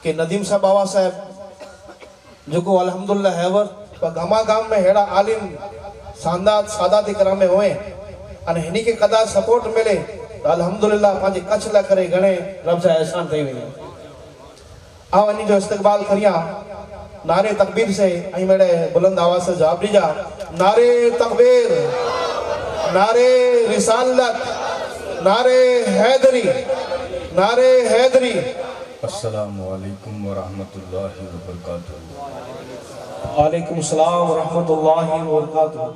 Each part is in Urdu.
کہ ندیم صاحب باوا صاحب جو کو الحمدللہ ہیور پر گما گام میں ہیڑا عالم سادات اکرام میں ہوئے ان ہنی کے قدر سپورٹ ملے تو الحمدللہ پانچے کچھ لہ کرے گھنے رب سے احسان تھی ہوئی آو انہی جو استقبال کریا نعرے تکبیر سے آئی میرے بلند آواز سے جواب دیجا نعرے تکبیر نعرے رسالت نعرے حیدری نعرے حیدری السلام علیکم ورحمت اللہ وبرکاتہ وعلیکم السلام ورحمت اللہ وبرکاتہ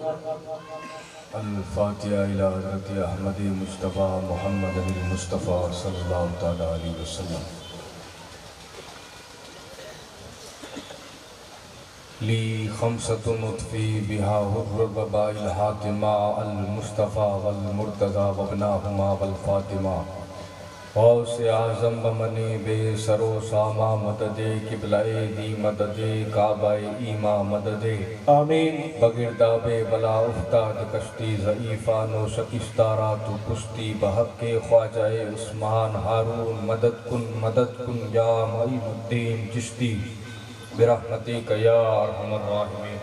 الفاتحہ الی حضرت احمد مصطفیٰ محمد المصطفیٰ صلی اللہ تعالیٰ علیہ وسلم لی خمسۃ نطفی بہا الرببا الحاتمہ المصطفیٰ والمرتضی وابناہما والفاطمہ غوث اعظم بمنی بے سرو ساما مدد قبلہ دی مدد کعبہ ایما مدد آمین بگرداب بلا افتاد کشتی ضعیفہ نو شکستارا تو کشتی بحق خواجہ عثمان ہارون مدد کن یا معین الدین چشتی برحمتک یا ارحم الراحمین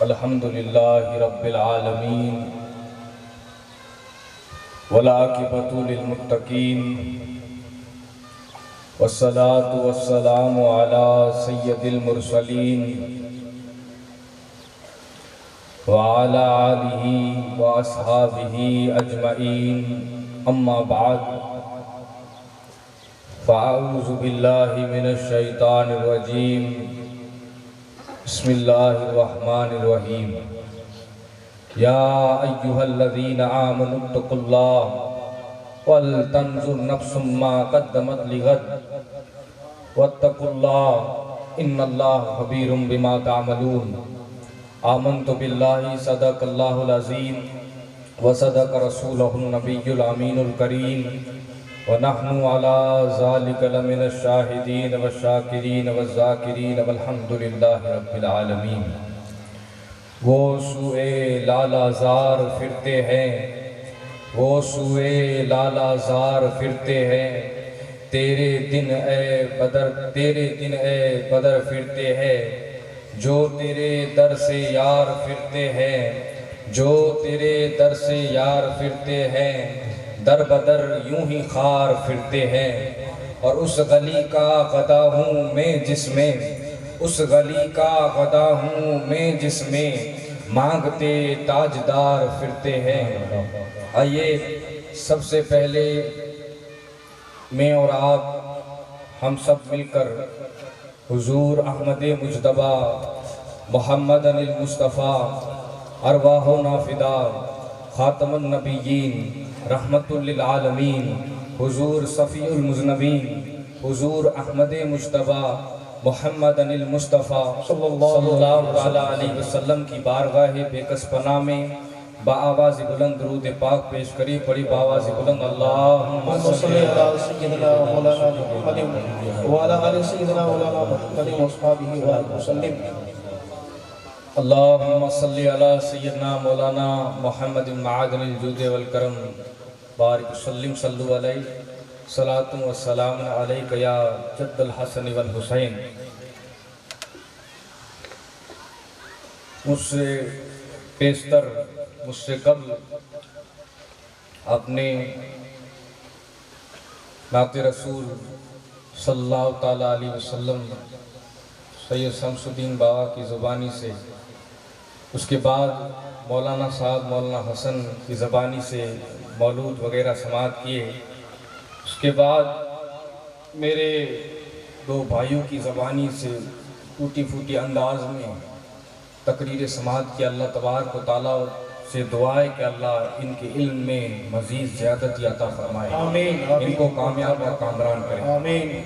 الحمدللہ رب العالمین والعاقبۃ للمتقین والصلاة والسلام علی سید المرسلین وعلی آلہ واصحابہ اجمعین اما بعد فاعوذ باللہ من الشیطان الرجیم بسم اللہ الرحمن الرحیم یا ایہا الذین آمنوا اتقوا اللہ ولتنظر نفس ما قدمت لغد واتقوا اللہ ان اللہ خبیر بما تعملون آمنت باللہ صدق اللہ العظیم وصدق رسولہ النبی الامین الکریم ونحن على ذلك لمن الشاہدین والشاکرین والذاکرین والحمدللہ رب العالمین وہ سوئے لالا زار پھرتے ہیں وہ سوئے لالا زار پھرتے ہیں تیرے دن اے بدر پھرتے ہیں جو تیرے در سے یار پھرتے ہیں جو تیرے در سے یار پھرتے ہیں در بدر یوں ہی خار پھرتے ہیں اور اس گلی کا غدا ہوں میں جس میں اس گلی کا غدا ہوں میں جس میں مانگتے تاجدار پھرتے ہیں آئیے سب سے پہلے میں اور آپ ہم سب مل کر حضور احمد مجتبیٰ محمد المصطفیٰ ارواحنا فدا خاتم النبیین رحمت للعالمین حضور صفی المذنبین حضور احمد مجتبیٰ محمد المصطفیٰ صلی اللہ علیہ وسلم کی بارگاہ بے کس پناہ میں بآواز بلند درود پاک پیش کری پڑی بآواز بلند اللہم صلی علی سیدنا مولانا محمد وعلی آل سیدنا مولانا محمد وصحابہ وسلم اللہم صلی علی سیدنا مولانا محمد معادن الجود والکرم بارک وسلم صلو علیہ صلاة و سلام علیک یا جد الحسن والحسین مجھ سے پیشتر مجھ سے قبل اپنے نعت رسول صلی اللہ تعالیٰ علیہ وسلم سید شمس الدین بابا کی زبانی سے اس کے بعد مولانا صاحب مولانا حسن کی زبانی سے مولود وغیرہ سماعت کیے اس کے بعد میرے دو بھائیوں کی زبانی سے ٹوٹی پھوٹی انداز میں تقریر سماعت کی اللہ تبارک و تعالیٰ سے دعا ہے کہ اللہ ان کے علم میں مزید زیادتی عطا فرمائے آمین ان کو کامیاب اور کامران کرے آمین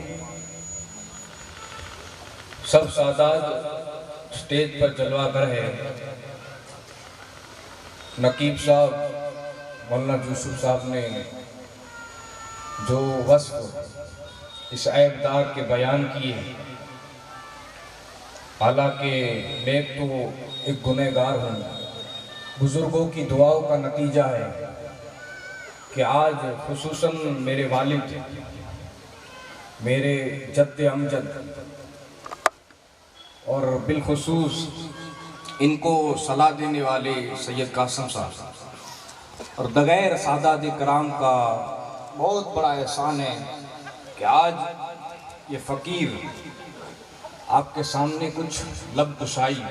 سب سادات سٹیج پر جلوہ گر ہے نقیب صاحب مولانا یوسف صاحب نے جو وصف اس عیب دار کے بیان کیے حالانکہ نیک تو ایک گنہگار ہوں۔ بزرگوں کی دعاؤں کا نتیجہ ہے کہ آج خصوصاً میرے والد، میرے جد امجد اور بالخصوص ان کو صلاح دینے والے سید قاسم صاحب اور دیگر سادات کرام کا بہت بڑا احسان ہے کہ آج یہ فقیر آپ کے سامنے کچھ لب کشائی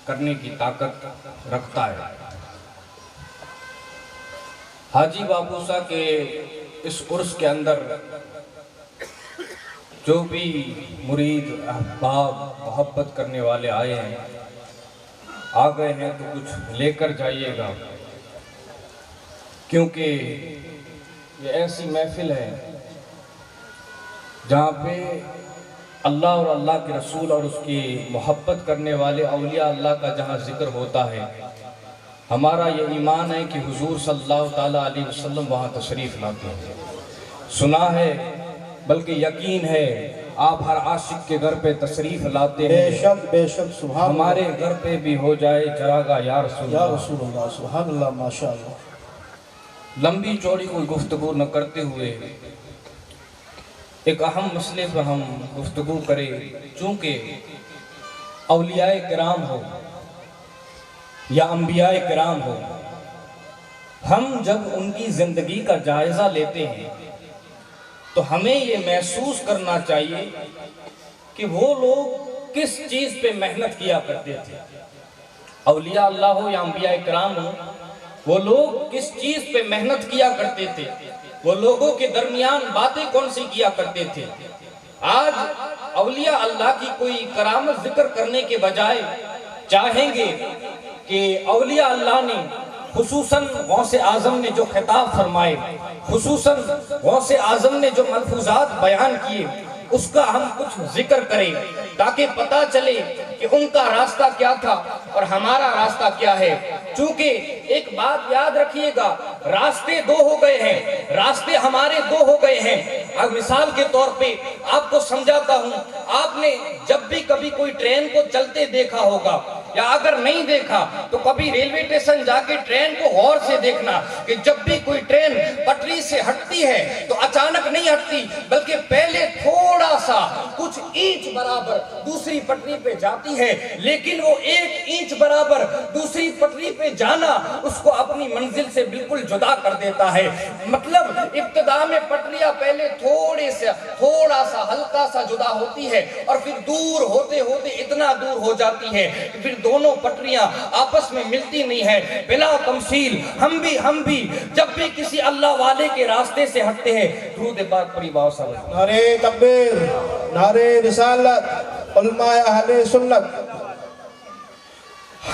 کرنے کی طاقت رکھتا ہے۔ حاجی باپوسا کے اس عرس کے اندر جو بھی مرید احباب محبت کرنے والے آئے ہیں، آ گئے ہیں تو کچھ لے کر جائیے گا، کیونکہ یہ ایسی محفل ہے جہاں پہ اللہ اور اللہ کے رسول اور اس کی محبت کرنے والے اولیاء اللہ کا جہاں ذکر ہوتا ہے، ہمارا یہ ایمان ہے کہ حضور صلی اللہ تعالیٰ علیہ وسلم وہاں تشریف لاتے ہیں۔ سنا ہے بلکہ یقین ہے آپ ہر عاشق کے گھر پہ تشریف لاتے ہیں۔ بے شک سبحان ہمارے گھر پہ بھی ہو جائے چراغا یا رسول یا اللہ۔ رسول اللہ، سبحان اللہ، ماشاءاللہ۔ لمبی چوڑی کوئی گفتگو نہ کرتے ہوئے ایک اہم مسئلے پر ہم گفتگو کریں، چونکہ اولیاء کرام ہو یا انبیاء کرام ہو، ہم جب ان کی زندگی کا جائزہ لیتے ہیں تو ہمیں یہ محسوس کرنا چاہیے کہ وہ لوگ کس چیز پہ محنت کیا کرتے تھے۔ اولیاء اللہ ہو یا انبیاء کرام ہو، وہ لوگ کس چیز پہ محنت کیا کرتے تھے، وہ لوگوں کے درمیان باتیں کون سی کیا کرتے تھے۔ آج اولیاء اللہ کی کوئی کرامت ذکر کرنے کے بجائے چاہیں گے کہ اولیاء اللہ نے خصوصاً غوث اعظم نے جو خطاب فرمائے، خصوصاً غوث اعظم نے جو ملفوظات بیان کیے، اس کا ہم کچھ ذکر کریں تاکہ پتہ چلے کہ ان کا راستہ کیا تھا اور ہمارا راستہ کیا ہے۔ چونکہ ایک بات یاد رکھیے گا، راستے دو ہو گئے ہیں، راستے ہمارے دو ہو گئے ہیں۔ اب مثال کے طور پہ آپ کو سمجھاتا ہوں، آپ نے جب بھی کبھی کوئی ٹرین کو چلتے دیکھا ہوگا یا اگر نہیں دیکھا تو کبھی ریلوے اسٹیشن جا کے ٹرین کو غور سے دیکھنا کہ جب بھی کوئی ٹرین پٹری سے ہٹتی ہے تو اچانک نہیں ہٹتی، بلکہ پہلے تھوڑا سا کچھ اینچ برابر دوسری پٹری پہ جاتی ہے، لیکن وہ ایک اینچ برابر دوسری پٹری پہ جانا اس کو اپنی منزل سے بالکل جدا کر دیتا ہے۔ مطلب ابتدا میں پٹریاں پہلے تھوڑا سا ہلکا سا جدا ہوتی ہے اور پھر دور ہوتے ہوتے اتنا دور ہو جاتی ہے کہ پھر دونوں پٹریاں آپس میں ملتی نہیں ہے۔ بلا تمثیل ہم بھی جب بھی کسی اللہ والے کے راستے سے ہٹتے ہیں، درود پاک پڑھی باؤ صاحب۔ نعرہ تکبیر، نعرہ رسالت، علماء اہل سنت۔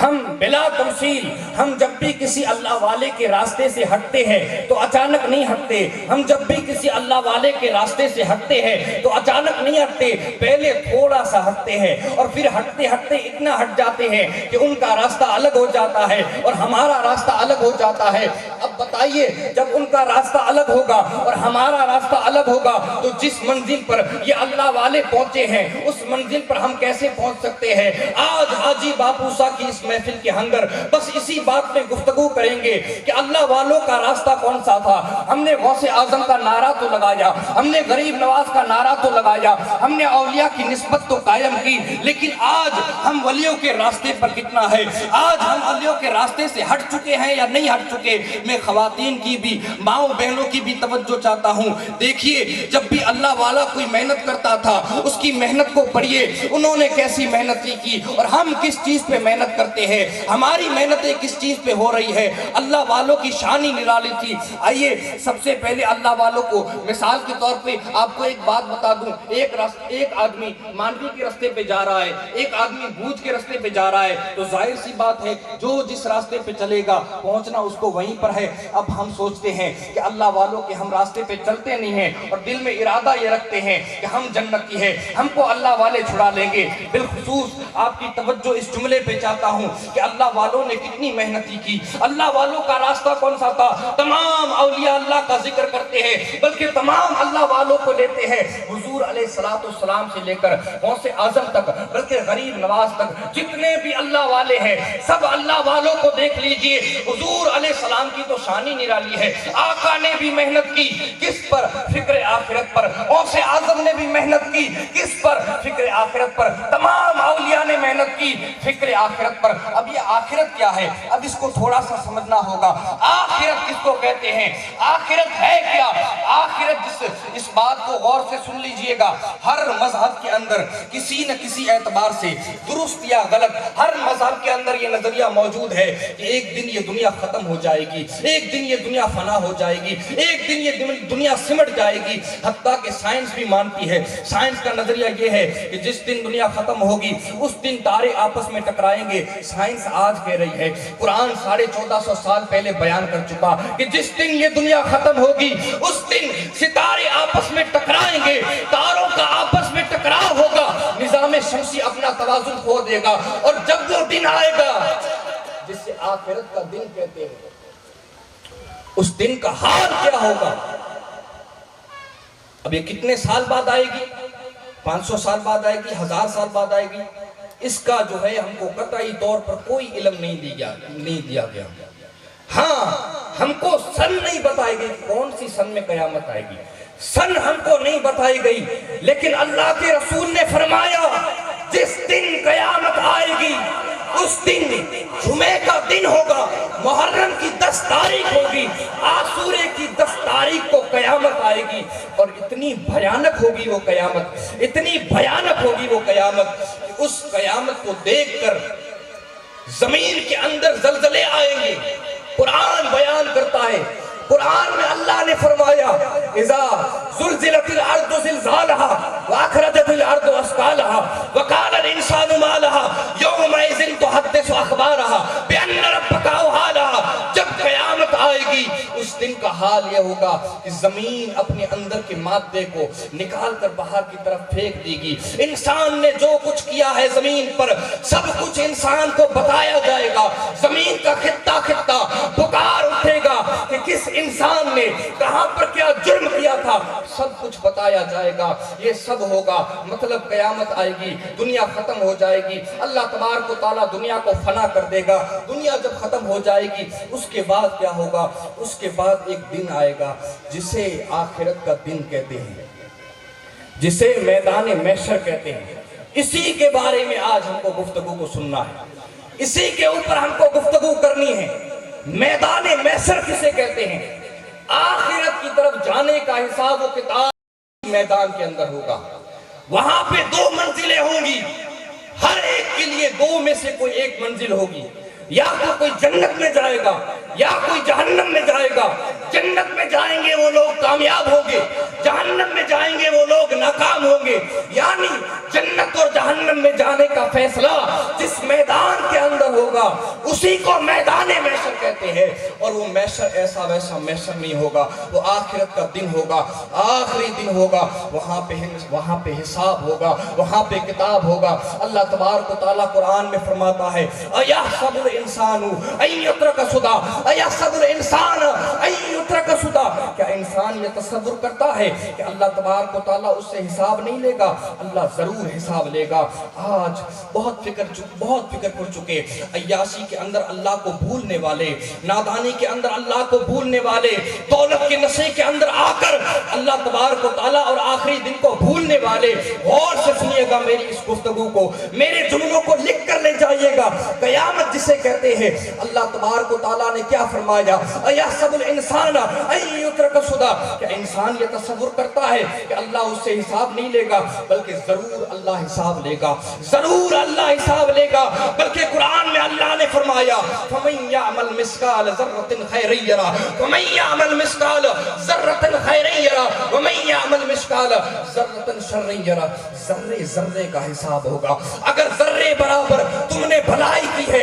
ہم بلا تمثیل ہم جب بھی کسی اللہ والے کے راستے سے ہٹتے ہیں تو اچانک نہیں ہٹتے، ہم جب بھی کسی اللہ والے کے راستے سے ہٹتے ہیں تو اچانک نہیں ہٹتے، پہلے تھوڑا سا ہٹتے ہیں اور پھر ہٹتے ہٹتے اتنا ہٹ جاتے ہیں کہ ان کا راستہ الگ ہو جاتا ہے اور ہمارا راستہ الگ ہو جاتا ہے۔ اب بتائیے جب ان کا راستہ الگ ہوگا اور ہمارا راستہ الگ ہوگا تو جس منزل پر یہ اللہ والے پہنچے ہیں اس منزل پر ہم کیسے پہنچ سکتے ہیں؟ آج حاجی باپوسا کی اس محفل کے ہنگر بس اسی بات میں گفتگو کریں گے کہ اللہ والوں کا راستہ کون سا تھا۔ ہم نے غوث اعظم کا نعرہ تو لگایا، ہم نے غریب نواز کا نعرہ تو لگایا، ہم نے اولیاء کی نسبت تو قائم کی، لیکن آج ہم ولیوں کے راستے پر کتنا ہے؟ آج ہم ولیوں کے راستے سے ہٹ چکے ہیں یا نہیں ہٹ چکے؟ میں خواتین کی بھی، ماؤں بہنوں کی بھی توجہ چاہتا ہوں۔ دیکھیے جب بھی اللہ والا کوئی محنت کرتا تھا اس کی محنت کو پڑھیے، انہوں نے کیسی محنت کی اور ہم کس چیز پہ محنت کرتے ہیں، ہماری محنتیں کس چیز پہ ہو رہی ہے۔ اللہ والوں کی شان ہی نرالی تھی۔ آئیے سب سے پہلے اللہ والوں کو مثال کے طور پہ آپ کو ایک بات بتا دوں، ایک آدمی مانوی کے راستے پہ جا رہا ہے، ایک آدمی بھوج کے راستے پہ جا رہا ہے، تو ظاہر سی بات ہے جو جس راستے پہ چلے گا پہنچنا اس کو وہیں پر ہے۔ اب ہم سوچتے ہیں کہ اللہ والوں کے ہم راستے پہ چلتے نہیں ہیں اور دل میں ارادہ یہ رکھتے ہیں کہ ہم جنتی ہے، ہم کو اللہ والے چھڑا لیں گے۔ بالخصوص آپ کی توجہ اس جملے پہ چاہتا ہوں کہ اللہ والوں نے کتنی محنتی کی۔ اللہ والوں کا راستہ کون سا تھا؟ تمام اولیاء اللہ کا ذکر کرتے ہیں، بلکہ تمام اللہ والوں کو لیتے ہیں، حضور علیہ السلام سے لے کر غوث اعظم تک، بلکہ غریب نواز تک، جتنے بھی اللہ والے ہیں سب اللہ والوں کو دیکھ لیجئے۔ حضور علیہ السلام کی تو شان ہی نرالی ہے۔ آقا نے بھی محنت کی، کس پر؟ فکر آخرت پر۔ غوث اعظم نے بھی محنت کی، کس پر؟ فکر آخرت پر۔ تمام اولیاء نے محنت کی فکر آخرت پر۔ اب یہ آخرت کیا ہے؟ اب اس کو تھوڑا سا سمجھنا ہوگا۔ آخرت کس کو کہتے ہیں؟ آخرت ہے کیا؟ آخرت اس بات کو غور سے سن لیجئے گا، ہر مذہب کے اندر کسی نہ کسی اعتبار سے درست یا غلط ہر مذہب کے اندر یہ نظریہ موجود ہے کہ ایک دن یہ دنیا ختم ہو جائے گی، ایک دن یہ دنیا فنا ہو جائے گی، ایک دن یہ دنیا سمٹ جائے گی۔ حتیٰ کہ سائنس بھی مانتی ہے، سائنس کا نظریہ یہ ہے کہ جس دن دنیا ختم ہوگی اس دن تارے آپس میں ٹکرائیں گے۔ سائنس آج کہہ رہی ہے، قرآن 1450 سال پہلے بیان کر چکا کہ جس دن یہ دنیا ختم ہوگی اس دن ستارے آپس میں ٹکرائیں گے، تاروں کا آپس میں ٹکراؤ ہوگا، نظام شمسی اپنا توازن کھو دے گا، اور جب وہ دن آئے گا جس سے آخرت کا دن کہتے ہیں، اس دن کا حال کیا ہوگا؟ اب یہ کتنے سال بعد آئے گی؟ 500 سال بعد آئے گی، 1000 سال بعد آئے گی؟ اس کا جو ہے ہم کو قطعی طور پر کوئی علم نہیں دیا گیا۔ ہاں، ہم کو سن نہیں بتائی گئی کون سی سن میں قیامت آئے گی، سن ہم کو نہیں بتائی گئی، لیکن اللہ کے رسول نے فرمایا جس دن قیامت آئے گی اس دن جمعے کا دن ہوگا، محرم کی 10 تاریخ ہوگی، عاشورے کی 10 تاریخ کو قیامت آئے گی، اور اتنی بھیانک ہوگی وہ قیامت، اتنی بھیانک ہوگی وہ قیامت کہ اس قیامت کو دیکھ کر زمین کے اندر زلزلے آئیں گے۔ قرآن بیان کرتا ہے، قرآن میں اللہ نے فرمایا اذا زلزلت الارض زلزالها واخرجت الارض اثقالها وقال الانسان ما لها يومئذ تحدث اخبارها بان ربك اوحى لها۔ جب قیامت آئے گی اس دن کا حال یہ ہوگا کہ زمین اپنے اندر کے مادے کو نکال کر باہر کی طرف پھینک دے گی، انسان نے جو کچھ کیا ہے زمین پر سب کچھ انسان کو بتایا جائے گا، زمین کا خطہ خطہ پکار اٹھے گا کہ کس انسان نے کہاں پر کیا جرم کیا تھا، سب کچھ بتایا جائے گا۔ یہ سب ہوگا، مطلب قیامت آئے گی، دنیا ختم ہو جائے گی، اللہ تبارک و تعالیٰ دنیا کو فنا کر دے گا۔ دنیا جب ختم ہو جائے گی اس کے بعد کیا ہوگا؟ اس کے بعد ایک دن آئے گا جسے آخرت کا دن کہتے ہیں، جسے میدان محشر کہتے ہیں۔ اسی کے بارے میں آج ہم کو گفتگو کو سننا ہے، اسی کے اوپر ہم کو گفتگو کرنی ہے۔ میدان محشر کسے کہتے ہیں؟ آخرت کی طرف جانے کا حساب و کتاب میدان کے اندر ہوگا، وہاں پہ 2 منزلیں ہوں گی، ہر ایک کے لیے 2 میں سے کوئی ایک منزل ہوگی، یا تو کوئی جنت میں جائے گا یا کوئی جہنم میں جائے گا۔ جنت میں جائیں گے وہ لوگ کامیاب ہوں گے، جہنم میں جائیں گے وہ لوگ ناکام ہوں گے۔ یعنی جنت اور جہنم میں جانے کا فیصلہ جس میدان کے اندر ہوگا اسی کو میدان محشر کہتے ہیں، اور وہ محشر ایسا ویسا محشر نہیں ہوگا، وہ آخرت کا دن ہوگا، آخری دن ہوگا، وہاں پہ حساب ہوگا، وہاں پہ کتاب ہوگا۔ اللہ تبارک و تعالیٰ قرآن میں فرماتا ہے اَيَحْسَبُ الْإِنسَانُ أَن يُتْرَكَ سُدًى اَيَحْسَبُ الْإِنسَانُ أَن يُتْرَكَ سُدًى۔ کیا انسان یہ تصور کرتا ہے کہ اللہ تبارک و تعالیٰ اس سے حساب نہیں لے گا؟ اللہ ضرور حساب لے گا۔ آج بہت فکر کر چکے، عیاشی کے اندر اللہ کو بھولنے والے، نادانی کے اندر اللہ کو بھولنے والے، دولت کے نشے کے اندر آ کر اللہ تبارک و تعالیٰ اور آخری دن کو بھولنے والے، غور سے سنیے گا میری اس گفتگو کو، میرے جملوں کو لکھ کر لے جائیے گا۔ قیامت جسے کہتے ہیں، اللہ تبارک و تعالیٰ نے کیا فرمایا؟ اَيَحْسَبُ الْإِنسَانَ أَن يُتْرَكَ سُدًى۔ کیا انسان یہ تصور کرتا ہے کہ اللہ اس سے حساب نہیں لے گا؟ بلکہ ضرور اللہ حساب لے گا، ضرور اللہ حساب لے گا۔ بلکہ قرآن میں اللہ نے فرمایا فَمَن يَعْمَلْ مِثْقَالَ ذَرَّةٍ خَيْرًا يَرَهُ وَمَن يَعْمَلْ مِثْقَالَ ذَرَّةٍ خَيْرًا يَرَهُ وَمَن يَعْمَلْ مِثْقَالَ ذَرَّةٍ شَرًّا يَرَهُ۔ ذرے کا حساب ہوگا۔ اگر ذرے برابر تم نے بھلائی کی ہے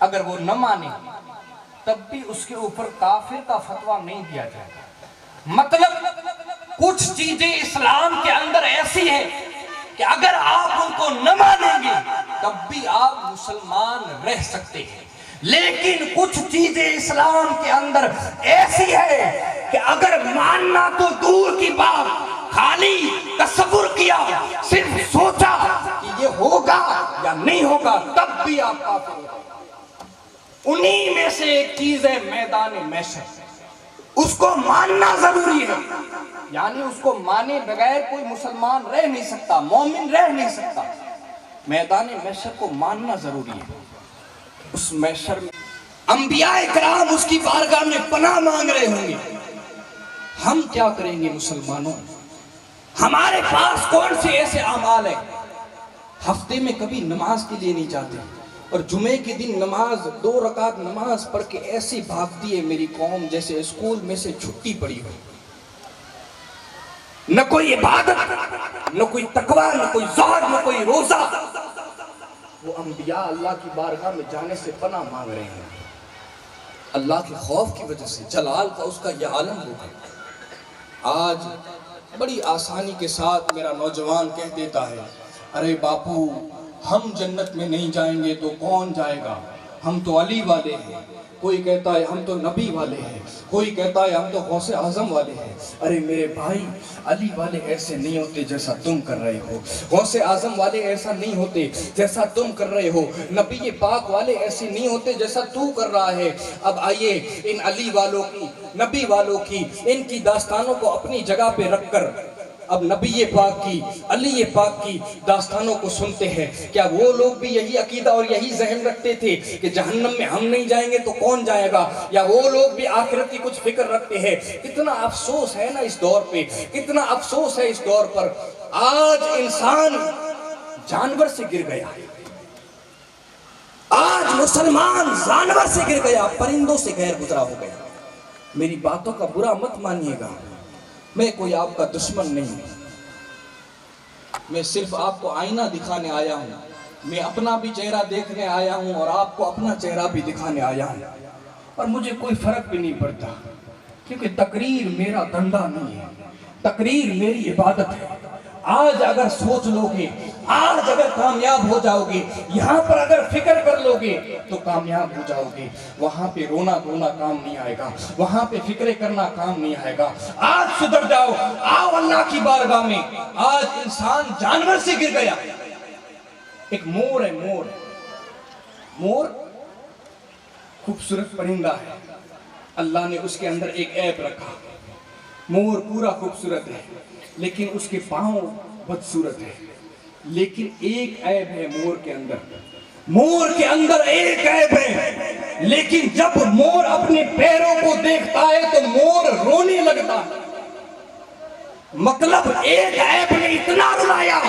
اگر وہ نہ مانے تب بھی اس کے اوپر کافر کا فتویٰ نہیں دیا جائے گا۔ مطلب کچھ چیزیں اسلام کے اندر ایسی ہیں کہ اگر آپ ان کو نہ مانیں گے تب بھی آپ مسلمان رہ سکتے ہیں، لیکن کچھ چیزیں اسلام کے اندر ایسی ہے کہ اگر ماننا تو دور کی بات، خالی تصور کیا، صرف سوچا کہ یہ ہوگا یا نہیں ہوگا، تب بھی آپ کافر ہو۔ انہی میں سے ایک چیز ہے میدان محشر، اس کو ماننا ضروری ہے، یعنی اس کو مانے بغیر کوئی مسلمان رہ نہیں سکتا، مومن رہ نہیں سکتا۔ میدان محشر کو ماننا ضروری ہے۔ اس محشر میں انبیاء کرام اس کی بارگاہ میں پناہ مانگ رہے ہوں گے۔ ہم کیا کریں گے مسلمانوں؟ ہمارے پاس کون سے ایسے اعمال ہیں؟ ہفتے میں کبھی نماز کے لیے نہیں جاتے، اور جمعے کے دن نماز 2 رکعت نماز پڑھ کے ایسی بھاگتی ہے میری قوم جیسے اسکول میں سے چھٹی پڑی ہو۔ نہ کوئی عبادت، نہ کوئی تقوی، نہ کوئی زہد، نہ کوئی روزہ۔ وہ انبیاء اللہ کی بارگاہ میں جانے سے پناہ مانگ رہے ہیں، اللہ کے خوف کی وجہ سے، جلال کا اس کا یہ عالم ہوگا۔ آج بڑی آسانی کے ساتھ میرا نوجوان کہہ دیتا ہے، ارے باپو ہم جنت میں نہیں جائیں گے تو کون جائے گا، ہم تو علی والے ہیں، کوئی کہتا ہے ہم تو نبی والے ہیں، کوئی کہتا ہے ہم تو غوث اعظم والے ہیں۔ ارے میرے بھائی، علی والے ایسے نہیں ہوتے جیسا تم کر رہے ہو، غوث اعظم والے ایسا نہیں ہوتے جیسا تم کر رہے ہو، نبی پاک والے ایسے نہیں ہوتے جیسا تو کر رہا ہے۔ اب آئیے ان علی والوں کی، نبی والوں کی، ان کی داستانوں کو اپنی جگہ پہ رکھ کر اب نبی پاک کی، علی پاک کی داستانوں کو سنتے ہیں۔ کیا وہ لوگ بھی یہی عقیدہ اور یہی ذہن رکھتے تھے کہ جہنم میں ہم نہیں جائیں گے تو کون جائے گا، یا وہ لوگ بھی آخرت کی کچھ فکر رکھتے ہیں؟ کتنا افسوس ہے نا اس دور پہ، کتنا افسوس ہے اس دور پر۔ آج انسان جانور سے گر گیا، آج مسلمان جانور سے گر گیا، پرندوں سے غیر گزرا ہو گیا۔ میری باتوں کا برا مت مانیے گا، میں کوئی آپ کا دشمن نہیں ہوں، میں صرف آپ کو آئینہ دکھانے آیا ہوں، میں اپنا بھی چہرہ دیکھنے آیا ہوں اور آپ کو اپنا چہرہ بھی دکھانے آیا ہوں، اور مجھے کوئی فرق بھی نہیں پڑتا، کیونکہ تقریر میرا دھندا نہیں ہے، تقریر میری عبادت ہے۔ آج اگر سوچ لو گے، آج اگر کامیاب ہو جاؤ گے، یہاں پر اگر فکر کر لو گے تو کامیاب ہو جاؤ گے۔ وہاں پہ رونا دھونا کام نہیں آئے گا، وہاں پہ فکرے کرنا کام نہیں آئے گا۔ آج سدھر جاؤ، آؤ اللہ کی بارگاہ میں۔ آج انسان جانور سے گر گیا۔ ایک مور ہے، مور خوبصورت پرندہ ہے، اللہ نے اس کے اندر ایک عیب رکھا۔ مور پورا خوبصورت ہے لیکن اس کے پاؤں بدصورت ہے، لیکن ایک عیب ہے مور کے اندر، مور کے اندر ایک عیب ہے، لیکن جب مور اپنے پیروں کو دیکھتا ہے تو مور رونے لگتا ہے۔ مطلب ایک عیب نے اتنا رلایا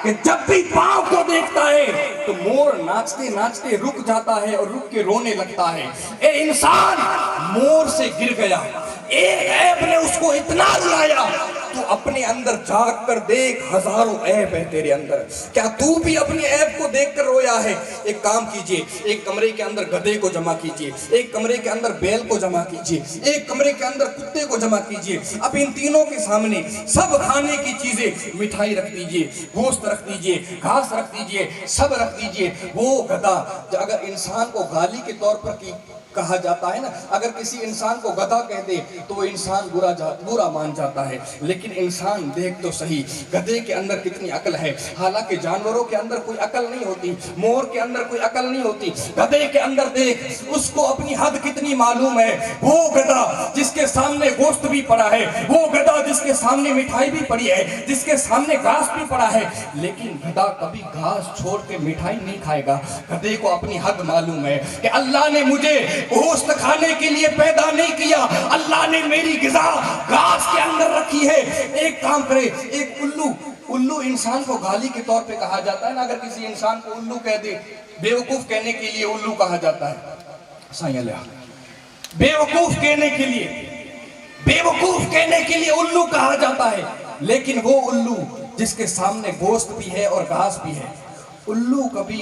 کہ جب بھی پاؤں کو دیکھتا ہے تو مور ناچتے ناچتے رک جاتا ہے اور رک کے رونے لگتا ہے۔ اے انسان، مور سے گر گیا، ایک عیب نے اس کو اتنا رلایا۔ تو اپنے اندر جھانک کر دیکھ، ہزاروں عیب ہے تیرے اندر، کیا تو بھی اپنی عیب کو دیکھ کر رویا ہے؟ ایک کام کیجئے، ایک کمرے کے اندر گدھے کو جمع کیجئے، ایک کمرے کے اندر بیل کو جمع کیجئے، ایک کمرے کے اندر کتے کو جمع کیجئے، اب ان تینوں کے سامنے سب کھانے کی چیزیں، مٹھائی رکھ دیجئے، گوشت رکھ دیجئے، گھاس رکھ دیجئے، سب رکھ دیجئے۔ وہ گدھا اگر انسان کو گالی کے طور پر کہا جاتا ہے نا، اگر کسی انسان کو گدھا کہہ دے تو وہ انسان برا مان جاتا ہے، لیکن انسان دیکھ تو صحیح گدھے کے اندر کتنی عقل ہے۔ حالانکہ جانوروں کے اندر کوئی عقل نہیں ہوتی، مور کے اندر کوئی عقل نہیں ہوتی، گدھے کے اندر دیکھ، اس کو اپنی حد کتنی معلوم ہے۔ وہ گدھا جس کے سامنے گوشت بھی پڑا ہے، وہ گدھا جس کے سامنے مٹھائی بھی پڑی ہے، جس کے سامنے گھاس بھی پڑا ہے، لیکن گدھا کبھی گھاس چھوڑ کے مٹھائی نہیں کھائے گا۔ گدھے کو اپنی حد معلوم ہے کہ اللہ نے مجھے گوشت کھانے کے لیے پیدا نہیں کیا، اللہ نے میری غذا گھاس کے اندر رکھی ہے۔ ایک کام کرے، ایک الو انسان کو گالی کے طور پہ کہا جاتا ہے نا، اگر کسی انسان کو الو کہہ دے، بیوقوف کہنے کے لیے الو کہا جاتا ہے، بیوقوف کہنے کے لیے الو کہا جاتا ہے، لیکن وہ الو جس کے سامنے گوشت بھی ہے اور گھاس بھی ہے، الو کبھی